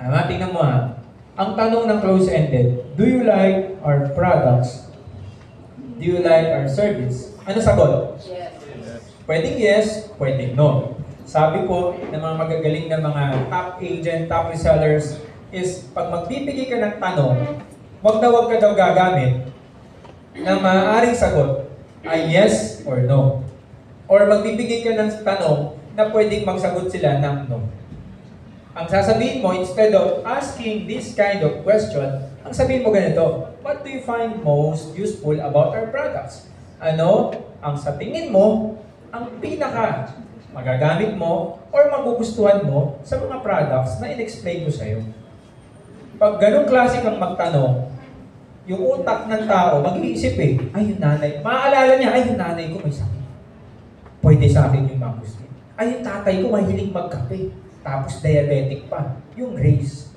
Tingnan mo ha. Ang tanong ng close-ended, do you like our products? Do you like our service? Ano sagot? Yes. Pwedeng yes, pwedeng no. Sabi po ng mga magagaling na mga top agent, top resellers, is pag magbibigay ka ng tanong, wag ka daw gagamit na maaaring sagot ay yes or no. Or magbibigay ka ng tanong na pwedeng magsagot sila ng no. Ang sasabihin mo, instead of asking this kind of question, ang sabihin mo ganito, what do you find most useful about our products? Ano ang sa tingin mo, ang pinaka magagamit mo or magugustuhan mo sa mga products na in-explain ko sa'yo? Pag ganong klase kang magtanong, yung utak ng tao, mag-iisip ay yung nanay, maaalala niya, ay yung nanay ko may sakit. Pwede sa akin yung mangustin. Ay yung tatay ko mahilig magkape. Tapos diabetic pa, yung race.